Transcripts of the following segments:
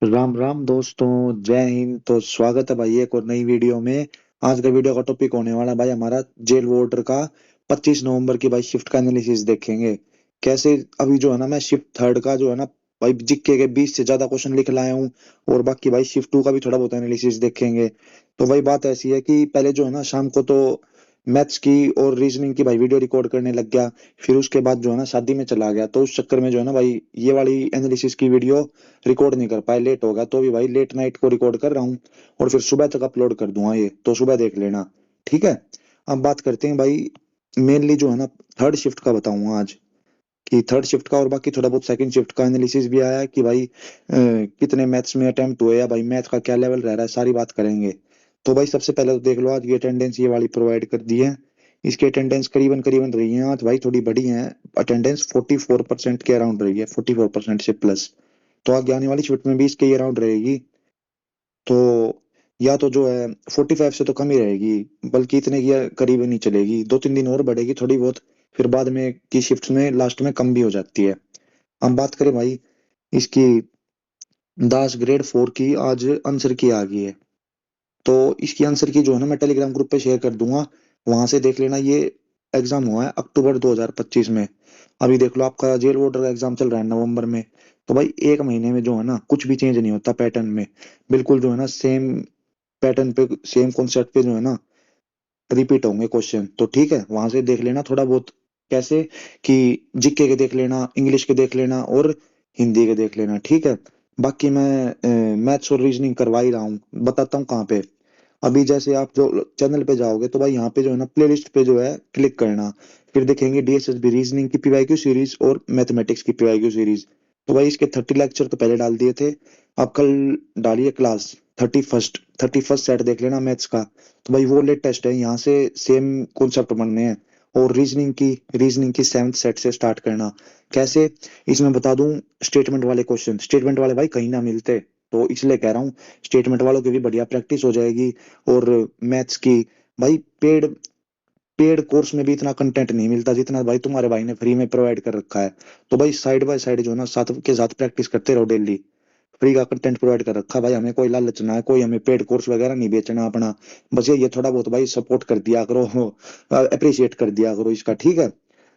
राम राम दोस्तों, जय हिंद। तो स्वागत है भाई एक और नई वीडियो में। आज का वीडियो का टॉपिक होने वाला है भाई हमारा जेल वार्डर का 25 नवंबर की भाई शिफ्ट का एनालिसिस देखेंगे। कैसे अभी जो है ना मैं शिफ्ट थर्ड का जो है ना भाई जीके के 20 से ज्यादा क्वेश्चन लिख लाया हूँ। और बाकी भाई शिफ्ट टू का भी थोड़ा बहुत एनालिसिस देखेंगे। तो भाई बात ऐसी है कि पहले जो है ना शाम को तो मैथ्स की और रीजनिंग की भाई वीडियो रिकॉर्ड करने लग गया। फिर उसके बाद जो है ना शादी में चला गया, तो उस चक्कर में जो है ना भाई ये वाली एनालिसिस की वीडियो रिकॉर्ड नहीं कर पाए, लेट हो गया। तो भी भाई लेट नाइट को रिकॉर्ड कर रहा हूँ और फिर सुबह तक अपलोड कर दूंगा, ये तो सुबह देख लेना। ठीक है। अब बात करते हैं भाई, मेनली जो है ना थर्ड शिफ्ट का बताऊंगा आज, कि थर्ड शिफ्ट का और बाकी थोड़ा बहुत सेकंड शिफ्ट का एनालिसिस भी आया है कि भाई कितने मैथ्स में अटेम्प्ट हुए या भाई मैथ का क्या लेवल रह रहा है, सारी बात करेंगे। तो भाई सबसे पहले तो देख लो, आज की अटेंडेंस ये वाली प्रोवाइड कर दी है। इसकी अटेंडेंस करीबन करीबन रही है आज भाई, थोड़ी बड़ी है। अटेंडेंस 44% के अराउंड रही है, 44% से प्लस। तो आगे आने वाली शिफ्ट में भी इसके अराउंड रहेगी। तो या तो जो है 45 से तो कम ही रहेगी, बल्कि इतने की करीब नहीं चलेगी, 2-3 दिन और बढ़ेगी थोड़ी बहुत। फिर बाद में की शिफ्ट में लास्ट में कम भी हो जाती है। हम बात करें भाई इसकी दास ग्रेड 4 की, आज आंसर की आ गई है। तो इसकी आंसर की जो है ना मैं टेलीग्राम ग्रुप पे शेयर कर दूंगा, वहां से देख लेना। ये एग्जाम हुआ है अक्टूबर 2025 में। अभी देख लो आपका जेल वार्डर का एग्जाम चल रहा है नवंबर में। तो भाई एक महीने में जो है ना कुछ भी चेंज नहीं होता पैटर्न में। बिल्कुल जो है ना सेम पैटर्न पे, सेम कॉन्सेप्ट पे जो है ना रिपीट होंगे क्वेश्चन। तो ठीक है, वहां से देख लेना थोड़ा बहुत। कैसे कि जीके के देख लेना, इंग्लिश के देख लेना और हिंदी के देख लेना। ठीक है। बाकी मैं मैथ्स और रीजनिंग करवा ही रहा हूँ, बताता हूँ कहाँ पे। अभी जैसे आप जो चैनल पे जाओगे तो भाई यहाँ पे जो है ना प्लेलिस्ट पे जो है क्लिक करना। फिर देखेंगे डीएसएसबी रीजनिंग की पीवाईक्यू सीरीज और मैथमेटिक्स की पीवाईक्यू सीरीज। तो भाई इसके 30 लेक्चर तो पहले डाल दिए थे। आप कल डालिए क्लास 31st सेट देख लेना मैथ्स का। तो भाई वो लेटेस्ट है, यहाँ से सेम कॉन्सेप्ट बनने हैं। और रीजनिंग की 7th सेट से स्टार्ट करना। कैसे, इसमें बता दूं, स्टेटमेंट वाले क्वेश्चन, स्टेटमेंट वाले भाई कहीं ना मिलते। तो इसलिए कह रहा हूँ स्टेटमेंट वालों की भी बढ़िया प्रैक्टिस हो जाएगी। और मैथ्स की भाई पेड पेड कोर्स में भी इतना कंटेंट नहीं मिलता जितना भाई तुम्हारे भाई ने फ्री में प्रोवाइड कर रखा है। तो भाई साइड बाय साइड जो है ना साथ के साथ प्रैक्टिस करते रहो डेली। फ्री का कंटेंट प्रोवाइड कर रखा भाई, हमें कोई लालच ना है, कोई हमें पेड कोर्स वगैरह नहीं बेचना अपना। बस ये थोड़ा बहुत भाई सपोर्ट कर दिया करो, अप्रिशिएट कर दिया करो इसका। ठीक है।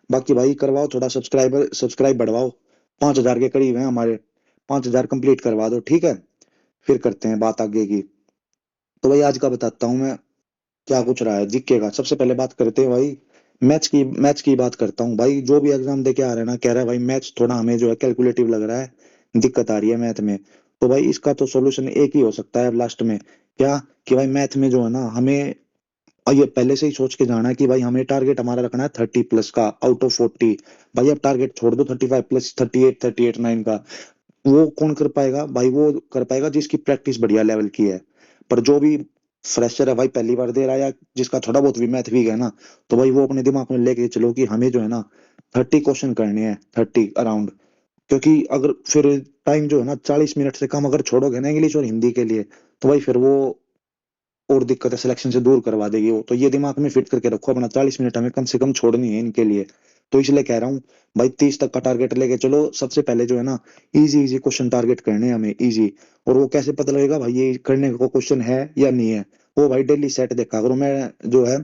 बाकी भाई करवाओ थोड़ा, सब्सक्राइब बढ़वाओ। 5,000 के करीब है हमारे, 5,000 कंप्लीट करवा दो। ठीक है। फिर करते हैं बात आगे की। तो भाई आज का बताता हूँ मैं क्या कुछ रहा है जीके का। सबसे पहले बात करते हैं भाई मैथ्स की बात करता हूँ भाई। जो भी एग्जाम दे के आ रहा है ना, कह रहा है भाई मैथ्स थोड़ा हमें जो है कैलकुलेटिव लग रहा है, दिक्कत आ रही है मैथ में। तो भाई इसका तो सॉल्यूशन एक ही हो सकता है अब लास्ट में। क्या, कि भाई मैथ में जो है ना हमें ये पहले से ही सोच के जाना है कि भाई हमें टारगेट हमारा रखना है 30 प्लस का आउट ऑफ 40। भाई अब टारगेट छोड़ दो 35 प्लस, 38 9 का। वो कौन कर पाएगा भाई, वो कर पाएगा जिसकी प्रैक्टिस बढ़िया लेवल की है। पर जो भी फ्रेशर है भाई, पहली बार दे रहा है या जिसका थोड़ा बहुत भी मैथ वीक है ना, तो भाई वो अपने दिमाग में लेके चलो कि हमें जो है ना 30 क्वेश्चन करने हैं, 30 अराउंड। क्योंकि अगर फिर टाइम जो है ना 40 मिनट से कम अगर छोड़ोगे ना इंग्लिश और हिंदी के लिए, तो भाई फिर वो और दिक्कत है, सिलेक्शन से दूर करवा देगी वो। तो ये दिमाग में फिट करके रखो अपना, 40 मिनट हमें कम से कम छोड़नी है इनके लिए। तो इसलिए कह रहा हूँ भाई 30 तक का टारगेट लेके चलो। सबसे पहले जो है ना इजी इजी क्वेश्चन टारगेट करने हैं हमें, इजी। और वो कैसे पता लगेगा भाई ये करने का क्वेश्चन है या नहीं है, वो भाई डेली सेट देखा करो। मैं जो है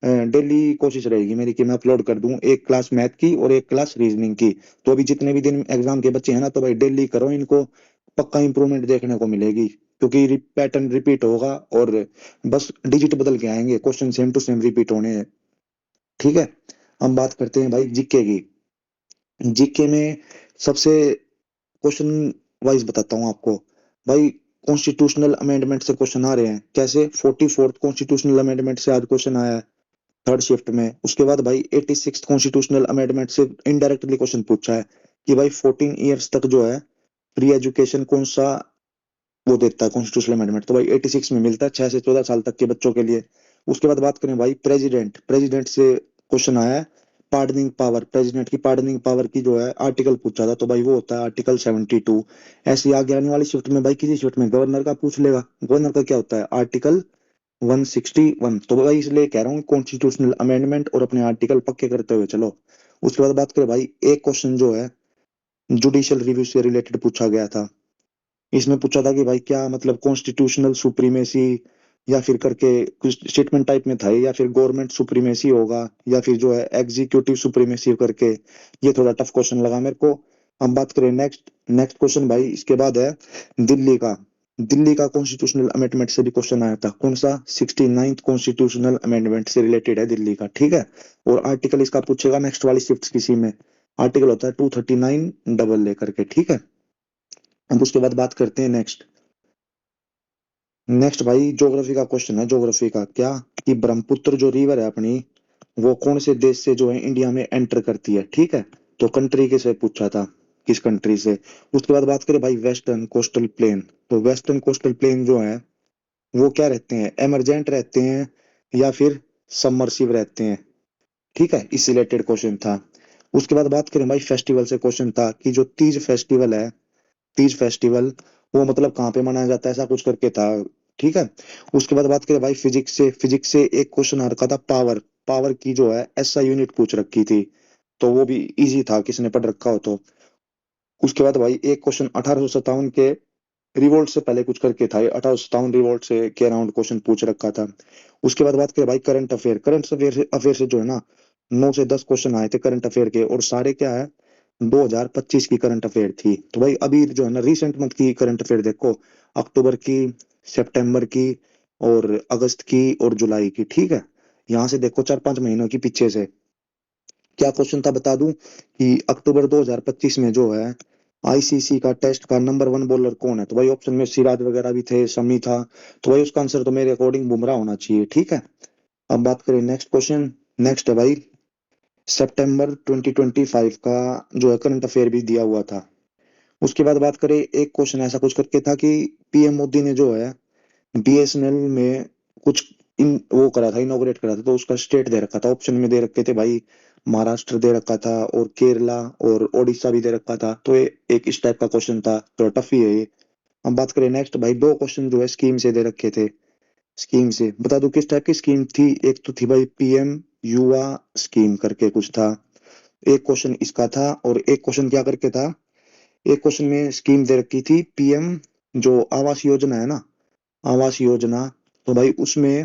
डेली कोशिश रहेगी मेरी कि मैं अपलोड कर दूं एक क्लास मैथ की और एक क्लास रीजनिंग की। तो अभी जितने भी दिन एग्जाम के बच्चे हैं ना, तो भाई डेली करो इनको, पक्का इंप्रूवमेंट देखने को मिलेगी। क्योंकि पैटर्न रिपीट होगा और बस डिजिट बदल के आएंगे, question same to same repeat होने हैं। ठीक है। हम बात करते हैं भाई जीके की। जीके में सबसे क्वेश्चन वाइज बताता हूँ आपको भाई। कॉन्स्टिट्यूशनल अमेंडमेंट से क्वेश्चन आ रहे हैं। कैसे, 44th कॉन्स्टिट्यूशनल अमेंडमेंट से आज क्वेश्चन आया है थर्ड शिफ्ट में। उसके बाद भाई 86th कॉन्स्टिट्यूशनल अमेंडमेंट से इनडायरेक्टली क्वेश्चन पूछा है कि भाई 14 ईयर्स तक जो है फ्री एजुकेशन कौन सा वो देता है कॉन्स्टिट्यूशनल अमेंडमेंट। तो भाई 86 में मिलता है 6 से 14 साल तक के बच्चों के लिए। उसके बाद बात करें भाई प्रेसिडेंट से क्वेश्चन आया है। पार्डनिंग पावर, प्रेसिडेंट की पार्डनिंग पावर की जो है आर्टिकल पूछा था, तो भाई वो होता है आर्टिकल 72। ऐसी आगे आने वाली शिफ्ट में भाई किसी शिफ्ट में गवर्नर का पूछ लेगा। गवर्नर का क्या होता है, आर्टिकल 161। तो भाई इसलिए कह रहा हूँ कॉन्स्टिट्यूशनल अमेंडमेंट और अपने आर्टिकल पक्के करते हुए चलो। उसके बाद बात करें भाई, एक क्वेश्चन जो है जुडिशियल रिव्यू से रिलेटेड पूछा गया था। इसमें पूछा था कि भाई क्या मतलब कॉन्स्टिट्यूशनल सुप्रीमेसी या फिर करके कुछ स्टेटमेंट टाइप में था ये, या फिर गवर्नमेंट सुप्रीमेसी होगा, या फिर जो है एग्जीक्यूटिव सुप्रीमेसी करके। ये थोड़ा टफ क्वेश्चन लगा मेरे को। हम बात करें नेक्स्ट नेक्स्ट क्वेश्चन भाई, इसके बाद है दिल्ली का। दिल्ली का कॉन्स्टिट्यूशनल अमेंडमेंट से भी क्वेश्चन आया था। कौन सा? 69th कॉन्स्टिट्यूशनल अमेंडमेंट से रिलेटेड है दिल्ली का, ठीक है। और आर्टिकल इसका पूछेगा नेक्स्ट वाली शिफ्ट किसी में। आर्टिकल होता है 239 डबल लेकर के, ठीक है। अब उसके बाद बात करते हैं नेक्स्ट। नेक्स्ट भाई ज्योग्राफी का क्वेश्चन है। ज्योग्राफी का क्या, कि ब्रह्मपुत्र जो रिवर है अपनी, वो कौन से देश से जो है इंडिया में एंटर करती है, ठीक है। तो कंट्री के से पूछा था, किस कंट्री से। उसके बाद बात करें भाई वेस्टर्न कोस्टल प्लेन। तो वेस्टर्न कोस्टल प्लेन जो है वो क्या रहते हैं, एमरजेंट रहते हैं या फिर सबमर्सिव रहते हैं, ठीक है। इस रिलेटेड क्वेश्चन था। उसके बाद बात करें भाई फेस्टिवल से क्वेश्चन था, कि जो तीज फेस्टिवल है, तीज फेस्टिवल वो मतलब कहाँ पे मनाया जाता है, ऐसा कुछ करके था, ठीक है। उसके बाद बात करें भाई फिजिक्स से। फिजिक्स से एक क्वेश्चन आ रखा था पावर। पावर की जो है एसआई यूनिट पूछ रखी थी, तो वो भी इजी था, किसने पढ़ रखा हो तो। उसके बाद भाई एक क्वेश्चन 1857 के रिवोल्ट से पहले कुछ करके था, 1857 रिवोल्ट से के अराउंड क्वेश्चन पूछ रखा था। उसके बाद बात करें भाई करंट अफेयर। करंट अफेयर से जो है ना 9 से 10 क्वेश्चन आए थे करंट अफेयर के, और सारे क्या है 2025 की करंट अफेयर थी। तो भाई अभी जो है ना रिसेंट मंथ की करंट अफेयर देखो, अक्टूबर की, सितंबर की, और अगस्त की, और जुलाई की, ठीक है। यहाँ से देखो 4-5 महीनों की पीछे से क्या क्वेश्चन था बता दूं, कि अक्टूबर 2025 में जो है आईसीसी का टेस्ट का नंबर 1 बॉलर कौन है। तो भाई ऑप्शन में सिराज वगैरह भी थे, शमी था। तो भाई उसका आंसर तो मेरे अकॉर्डिंग बुमराह होना चाहिए, ठीक है। अब बात करें नेक्स्ट क्वेश्चन। नेक्स्ट है भाई सितंबर 2025 का जो है करंट अफेयर भी दिया हुआ था। उसके बाद बात करें, एक क्वेश्चन ऐसा कुछ करके था कि पीएम मोदी ने जो है बीएसएनएल में कुछ वो करा था, इनॉग्रेट करा था, तो उसका स्टेट दे रखा था। ऑप्शन में दे रखे थे भाई महाराष्ट्र दे रखा था, और केरला और ओडिशा भी दे रखा था। तो ये एक इस टाइप का क्वेश्चन था, तो टफ ही है ये। हम बात करें नेक्स्ट भाई, दो क्वेश्चन जो है स्कीम से दे रखे थे। स्कीम से बता दो किस टाइप की स्कीम थी। एक तो थी भाई पीएम युवा स्कीम करके कुछ था, एक क्वेश्चन इसका था। और एक क्वेश्चन क्या करके था, एक क्वेश्चन में स्कीम दे रखी थी पीएम जो आवास योजना है ना, आवास योजना। तो भाई उसमें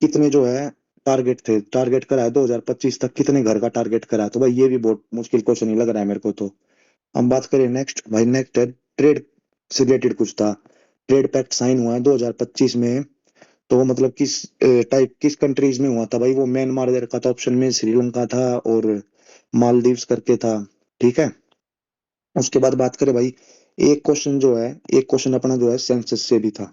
कितने जो है टारगेट थे, टारगेट करा है 2025 तक, कितने घर का टारगेट करा है। तो भाई ये भी बहुत मुश्किल क्वेश्चन ही लग रहा है मेरे को तो। हम बात करें नेक्स्ट भाई, नेक्स्ट है ट्रेड से रिलेटेड कुछ था। ट्रेड पैक्ट साइन हुआ है 2025 में, तो वो मतलब किस टाइप किस कंट्रीज में हुआ था भाई। वो म्यांमार दे रखा था ऑप्शन में, श्रीलंका था, और मालदीव्स करके था, ठीक है। उसके बाद बात करें भाई, एक क्वेश्चन जो है, एक क्वेश्चन अपना जो है सेंसस से भी था,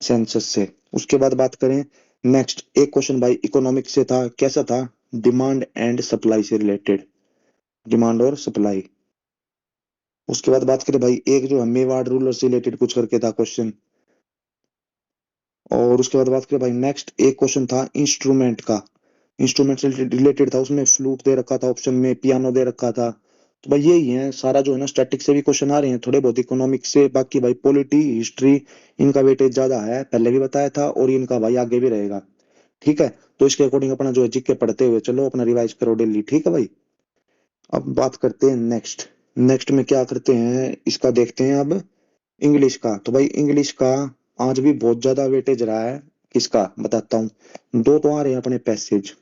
सेंसस से। उसके बाद बात करें नेक्स्ट, एक क्वेश्चन भाई इकोनॉमिक से था, कैसा था, डिमांड एंड सप्लाई से रिलेटेड, डिमांड और सप्लाई। उसके बाद बात करें भाई, एक जो है मेवाड़ रूलर से रिलेटेड कुछ करके था क्वेश्चन। और उसके बाद बात करें भाई नेक्स्ट, एक क्वेश्चन था इंस्ट्रूमेंट का, इंस्ट्रूमेंट से रिलेटेड था, उसमें फ्लूट दे रखा था ऑप्शन में, पियानो दे रखा था। तो भाई यही है सारा जो है ना, स्टैटिक से भी क्वेश्चन आ रहे हैं, थोड़े बहुत इकोनॉमिक्स से। बाकी भाई पॉलिटी हिस्ट्री इनका वेटेज ज्यादा है, पहले भी बताया था, और इनका भाई आगे भी रहेगा, ठीक है। तो इसके अकॉर्डिंग अपना जो है जीके पढ़ते हुए चलो, अपना रिवाइज करो डेली, ठीक है भाई। अब बात करते हैं नेक्स्ट। नेक्स्ट में क्या करते हैं, इसका देखते हैं अब इंग्लिश का। तो भाई इंग्लिश का आज भी बहुत ज्यादा वेटेज रहा है, किसका बताता हूँ। दो तो आ रहे हैं अपने पैसेज,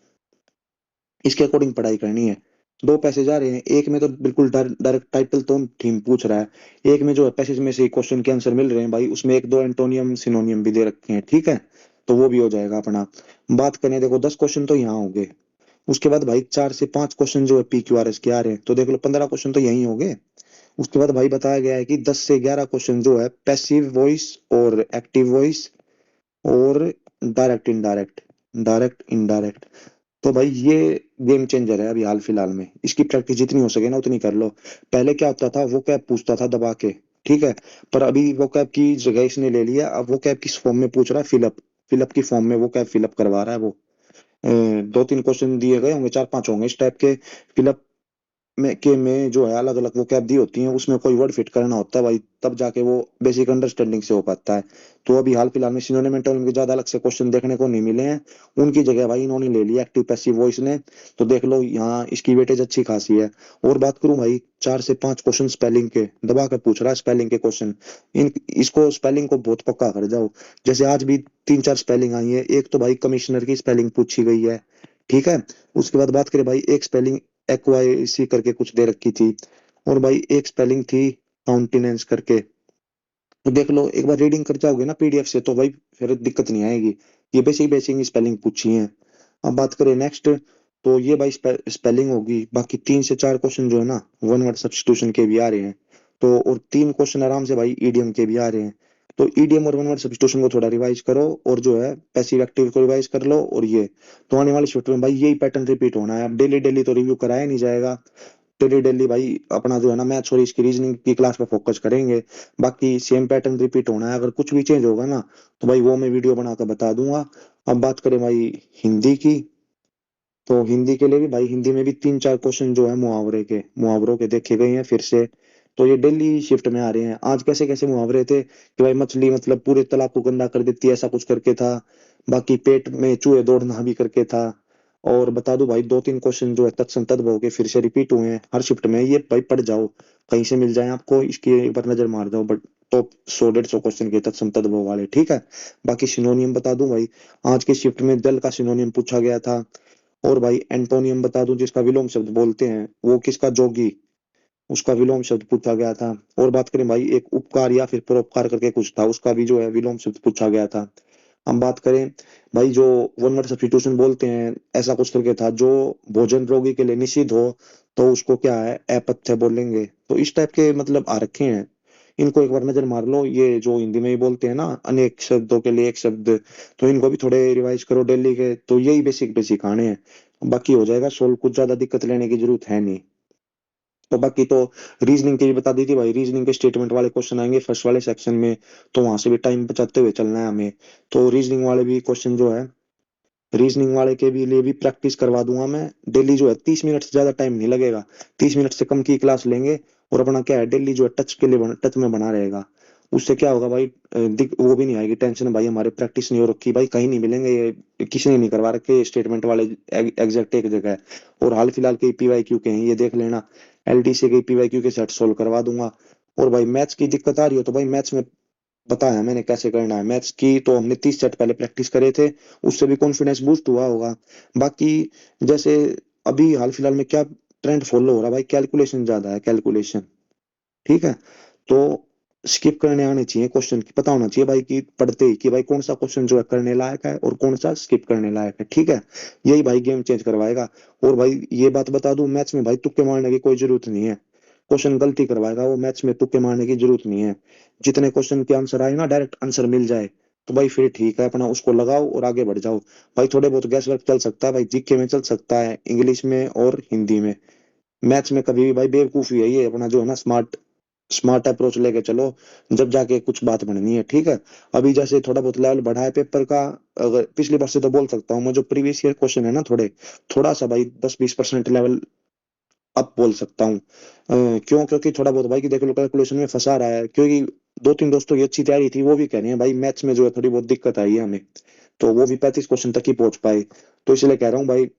इसके अकॉर्डिंग पढ़ाई करनी है। दो पैसेज आ रहे हैं, एक में तो बिल्कुल डायरेक्ट टाइटल तो थीम पूछ रहा है, एक में जो है पैसेज में से क्वेश्चन के आंसर मिल रहे हैं भाई, उसमें एक दो एंटोनियम सिनोनियम भी दे रखे हैं, ठीक है। तो वो भी हो जाएगा अपना। बात करें देखो 10 क्वेश्चन तो यहाँ हो गए। उसके बाद भाई 4 से 5 क्वेश्चन जो है PQRS के आ रहे हैं, तो देख लो 15 क्वेश्चन तो यही हो गए। उसके बाद भाई बताया गया है कि 10 से 11 क्वेश्चन जो है पैसिव वॉइस और एक्टिव वॉइस, और डायरेक्ट इनडायरेक्ट, डायरेक्ट इनडायरेक्ट। तो भाई ये गेम चेंजर है अभी हाल फिलहाल में, इसकी प्रैक्टिस जितनी हो सके ना उतनी कर लो। पहले क्या होता था, वो कैब पूछता था दबा के, ठीक है। पर अभी वो कैब की जगह इसने ले लिया, अब वो कैब किस फॉर्म में पूछ रहा है, फिलअप, फिलअप की फॉर्म में वो कैब फिलअप करवा रहा है वो। 2-3 क्वेश्चन दिए गए होंगे, 4-5 होंगे इस टाइप के, फिलअप में जो है अलग अलग वो कैब दी होती हैं, उसमें कोई वर्ड फिट करना होता है भाई, तब जाके वो बेसिक अंडरस्टैंडिंग से हो पाता है। तो अभी हाल फिलहाल में सिनोनिम एंटोनिम के ज्यादा अलग से क्वेश्चन देखने को नहीं मिले हैं, उनकी जगह भाई इन्होंने ले लिया एक्टिव पैसिव वॉइस ने। तो देख लो यहाँ इसकी वेटेज अच्छी खासी है। और बात करूं भाई 4 से 5 क्वेश्चन स्पेलिंग के दबा कर पूछ रहा है, स्पेलिंग के क्वेश्चन। इन इसको स्पेलिंग को बहुत पक्का कर जाओ। जैसे आज भी 3 4 स्पेलिंग आई है, एक तो भाई कमिश्नर की स्पेलिंग पूछी गई है, ठीक है। उसके बाद बात करें भाई, एक स्पेलिंग एक्वाइसी करके कुछ दे रखी थी, और भाई एक स्पेलिंग थी काउंटिनेंस करके। तो देख लो एक बार रीडिंग कर जाओगे ना पीडीएफ से, तो भाई फिर दिक्कत नहीं आएगी। ये बेसिक बेसिक स्पेलिंग पूछी है। अब बात करें नेक्स्ट, तो ये भाई स्पेलिंग होगी। बाकी 3 से 4 क्वेश्चन जो है ना वन वर्ड सब्स्टिट्यूशन के भी आ रहे हैं। तो और 3 क्वेश्चन आराम से भाई ईडीएम के भी आ रहे हैं। तो ईडीएम और वन वर्ड सब्स्टिट्यूशन को थोड़ा रिवाइज करो, और जो है पैसिव एक्टिव को रिवाइज कर लो। और ये तो आने वाली शिफ्ट में भाई यही पैटर्न रिपीट होना है। अब डेली डेली तो रिव्यू कराया नहीं जाएगा, डेली डेली भाई अपना जो है ना मैथ्स और इसकी रीजनिंग की क्लास पे फोकस करेंगे। बाकी सेम पैटर्न रिपीट होना है, अगर कुछ भी चेंज होगा ना तो भाई वो मैं वीडियो बनाकर बता दूंगा। अब बात करें भाई हिंदी की, तो हिंदी के लिए भी भाई हिंदी में भी 3 4 क्वेश्चन जो है मुहावरों के देखे गए हैं फिर से। तो ये डेली शिफ्ट में आ रहे हैं। आज कैसे कैसे मुहावरे थे कि भाई मछली मतलब पूरे तालाब को गंदा कर देती है, ऐसा कुछ करके था। बाकी पेट में चूहे दौड़ना भी करके था। और बता दूं भाई 2 3 क्वेश्चन जो है तत्सम तद्भव के फिर से रिपीट हुए हैं हर शिफ्ट में। ये भाई पढ़ जाओ, कहीं से मिल जाए आपको, इसकी एक बार नजर मार जाओ। बट टॉप 100 150 क्वेश्चन के तत्सम तद्भव वाले, ठीक है। बाकी सिनोनियम बता दूं भाई, आज की शिफ्ट में जल का सिनोनियम पूछा गया था। और भाई एंटोनियम बता दूं, जिसका विलोम शब्द बोलते हैं वो किसका, जोगी, उसका विलोम शब्द पूछा गया था। और बात करें भाई एक उपकार या फिर परोपकार करके कुछ था, उसका भी जो है विलोम शब्द पूछा गया था। हम बात करें भाई जो वन वर्ड सब्स्टिट्यूशन बोलते हैं, ऐसा कुछ करके था, जो भोजन रोगी के लिए निषिद्ध हो तो उसको क्या है अपथ्य बोलेंगे। तो इस टाइप के मतलब आ रखे हैं। इनको एक बार नजर मार लो। ये जो हिंदी में ही बोलते हैं ना अनेक शब्दों के लिए एक शब्द, तो इनको भी थोड़े रिवाइज करो डेली के। तो यही बेसिक बेसिक आने हैं, बाकी हो जाएगा सोल्व, कुछ ज्यादा दिक्कत लेने की जरूरत है नहीं। तो बाकी तो रीजनिंग की भी बता दी थी भाई, रीजनिंग के स्टेटमेंट वाले क्वेश्चन आएंगे फर्स्ट वाले सेक्शन में, तो वहां से भी टाइम बचाते हुए चलना है हमें। तो रीजनिंग वाले भी क्वेश्चन जो है, रीजनिंग वाले के भी लिए भी प्रैक्टिस करवा दूंगा मैं डेली। जो है 30 मिनट से ज्यादा टाइम नहीं लगेगा, 30 मिनट से कम की क्लास लेंगे। और अपना क्या है डेली जो है टच के लिए टच में बना रहेगा। उससे क्या होगा भाई, वो भी नहीं आएगी टेंशन भाई हमारे प्रैक्टिस नहीं हो रखी, भाई कहीं नहीं मिलेंगे ये, किसी ने नहीं करवा रखे स्टेटमेंट वाले एग्जैक्ट एक जगह है। और हाल फिलहाल के पीवाईक्यू के हैं, ये देख लेना। एलडीसी के पीवाईक्यू के सेट सोल्व करवा दूंगा। और भाई मैथ्स की दिक्कत आ रही हो तो भाई मैथ्स में बताया मैंने कैसे करना है। मैथ्स की तो हमने 30 सेट पहले प्रैक्टिस करे थे, उससे भी कॉन्फिडेंस बूस्ट हुआ होगा। बाकी जैसे अभी हाल फिलहाल में क्या ट्रेंड फॉलो हो रहा है भाई, कैलकुलेशन ज्यादा है, कैलकुलेशन, ठीक है। तो स्किप करने आने चाहिए क्वेश्चन की, पता होना चाहिए भाई कि पढ़ते ही कि भाई कौन सा क्वेश्चन जो है करने लायक है और कौन सा स्किप करने लायक है, ठीक है। यही भाई गेम चेंज करवाएगा। और भाई ये बात बता दूं, मैथ्स में भाई तुक्के मारने की कोई जरूरत नहीं है। क्वेश्चन गलती करवाएगा वो, मैथ्स में तुक्के मारने की जरूरत नहीं है। जितने क्वेश्चन के आंसर आए ना डायरेक्ट आंसर मिल जाए तो भाई फिर ठीक है, अपना उसको लगाओ और आगे बढ़ जाओ। भाई थोड़े बहुत गैस वर्क चल सकता है भाई, जीके में चल सकता है, इंग्लिश में और हिंदी में। मैथ्स में कभी भी भाई बेवकूफी है ये, अपना जो है ना स्मार्ट स्मार्ट अप्रोच लेके चलो, जब जाके कुछ बात बननी है, ठीक है। अभी जैसे थोड़ा बहुत लेवल बढ़ा है पेपर का, अगर पिछली बार से तो बोल सकता हूँ मैं, जो प्रीवियस ईयर क्वेश्चन है ना थोड़ा सा भाई 10 20% लेवल अप बोल सकता हूँ। क्यों, क्योंकि थोड़ा बहुत भाई की देख लो कैलकुलेशन में फंसा रहा है, क्योंकि 2 3 दोस्तों की अच्छी तैयारी थी, वो भी कह रहे हैं भाई मैथ्स में जो है थोड़ी बहुत दिक्कत आई है हमें। तो वो भी 35 क्वेश्चन तक ही पहुंच पाए। तो इसलिए कह रहा हूँ भाई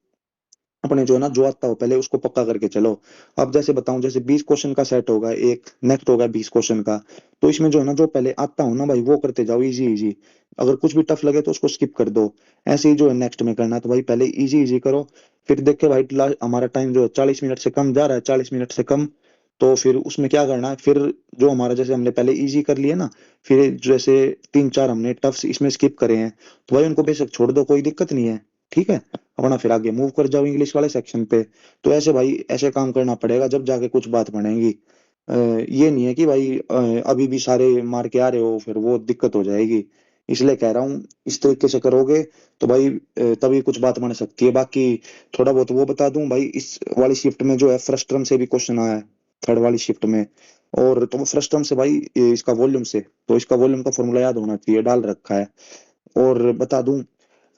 अपने जो है ना जो आता हो पहले उसको पक्का करके चलो। अब जैसे बताऊं, जैसे 20 क्वेश्चन का सेट होगा, एक नेक्स्ट होगा 20 क्वेश्चन का। तो इसमें जो है ना जो पहले आता हो ना भाई वो करते जाओ, इजी इजी। अगर कुछ भी टफ लगे तो उसको स्किप कर दो। ऐसे ही जो है नेक्स्ट में करना, तो भाई पहले इजी इजी करो। फिर देखे भाई हमारा टाइम जो है 40 मिनट से कम जा रहा है, 40 मिनट से कम। तो फिर उसमें क्या करना है, फिर जो हमारा जैसे हमने पहले इजी कर लिया ना, फिर जैसे 3 4 हमने टफ इसमें स्किप करे हैं, तो भाई उनको बेशक छोड़ दो, कोई दिक्कत नहीं है, ठीक है। अपना फिर आगे मूव कर जाओ इंग्लिश वाले सेक्शन पे। तो ऐसे भाई ऐसे काम करना पड़ेगा, जब जाके कुछ बात बनेगी। ये नहीं है कि भाई अभी भी सारे मार के आ रहे हो फिर वो दिक्कत हो जाएगी। इसलिए कह रहा हूँ इस तरीके से करोगे तो भाई तभी कुछ बात बन सकती है। बाकी थोड़ा बहुत वो बता दूं भाई, इस वाली शिफ्ट में जो है फर्स्ट टर्म से भी क्वेश्चन आया है, थर्ड वाली शिफ्ट में। और तो फर्स्ट टर्म से भाई इसका वॉल्यूम से, तो इसका वॉल्यूम का फॉर्मूला याद होना चाहिए, डाल रखा है। और बता दूं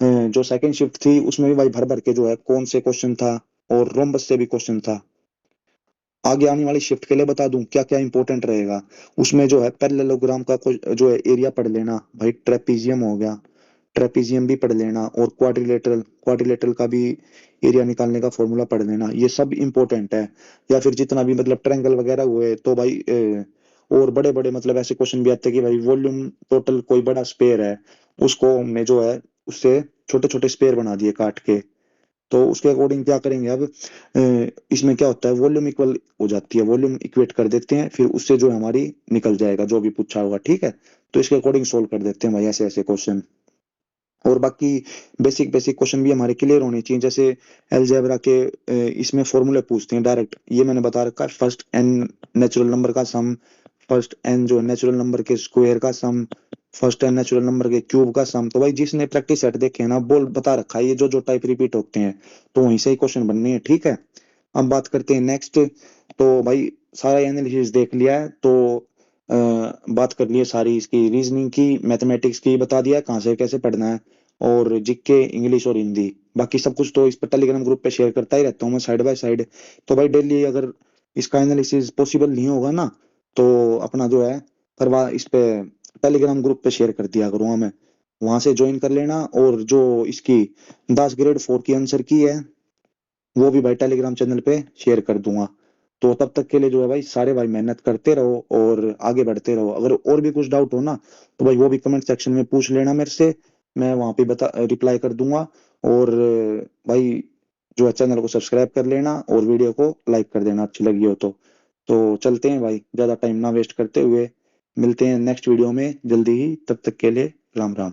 जो सेकंड शिफ्ट थी उसमें भी भाई भर भर के जो है कौन से क्वेश्चन था, और रोम्बस से भी क्वेश्चन था। आगे आने वाली शिफ्ट के लिए बता दूं क्या क्या इंपॉर्टेंट रहेगा। उसमें जो है पैरेललोग्राम का कुछ जो है एरिया पढ़ लेना भाई, ट्रेपीजियम हो गया, ट्रेपीजियम भी पढ़ लेना, और क्वाड्रिलेटरल, क्वाड्रिलेटरल का भी एरिया निकालने का फॉर्मूला पढ़ लेना, ये सब इंपॉर्टेंट है। या फिर जितना भी मतलब ट्रायंगल वगैरह हुए तो भाई और बड़े बड़े मतलब ऐसे क्वेश्चन भी आते हैं कि भाई वॉल्यूम टोटल कोई बड़ा स्पेयर है, उसको हमने जो है उससे छोटे छोटे स्पेयर बना दिए काट के, तो उसके अकॉर्डिंग क्या करेंगे अब, इसमें क्या होता है वॉल्यूम इक्वल हो जाती है, वॉल्यूम इक्वेट कर देते हैं, फिर उससे जो हमारी निकल जाएगा जो भी पूछा होगा, ठीक है। तो इसके अकॉर्डिंग सोल्व कर देते हैं भाई ऐसे ऐसे क्वेश्चन। और बाकी बेसिक बेसिक क्वेश्चन भी हमारे क्लियर होने चाहिए, जैसे अलजेब्रा के इसमें फॉर्मूले पूछते हैं डायरेक्ट, ये मैंने बता रखा है, फर्स्ट एन नेचुरल नंबर का सम, फर्स्ट एन जो है नेचुरल नंबर के स्क्वायर का सम, फर्स्ट एन नेचुरल नंबर के क्यूब का सम। तो भाई जिसने प्रैक्टिस सेट देखे हैं ना, बोल बता रखा है ये जो जो टाइप रिपीट होते हैं, तो वहीं से ही क्वेश्चन बनने हैं, ठीक है। अब बात करते हैं नेक्स्ट। तो भाई सारा एनालिसिस देख लिया है, तो बात कर लिए सारी इसकी रीजनिंग की, मैथमेटिक्स की बता दिया कहाँ से कैसे पढ़ना है, और जीके इंग्लिश और हिंदी, बाकी सब कुछ तो इस पर टेलीग्राम ग्रुप पे शेयर करता ही रहता हूँ मैं साइड बाय साइड। तो भाई डेली अगर इसका एनालिसिस पॉसिबल नहीं होगा ना, तो अपना जो है करवा इस पे टेलीग्राम ग्रुप पे शेयर कर दिया करूँगा मैं, वहां से ज्वाइन कर लेना। और जो इसकी 10 ग्रेड 4 की आंसर की है वो भी भाई टेलीग्राम चैनल पे शेयर कर दूंगा। तो तब तक के लिए जो है भाई सारे भाई मेहनत करते रहो और आगे बढ़ते रहो। अगर और भी कुछ डाउट हो ना, तो भाई वो भी कमेंट सेक्शन में पूछ लेना मेरे से, मैं वहां पे बता रिप्लाई कर दूंगा। और भाई जो है चैनल को सब्सक्राइब कर लेना और वीडियो को लाइक कर देना अच्छी लगी हो तो चलते हैं भाई, ज्यादा टाइम ना वेस्ट करते हुए, मिलते हैं नेक्स्ट वीडियो में जल्दी ही, तब तक के लिए राम राम।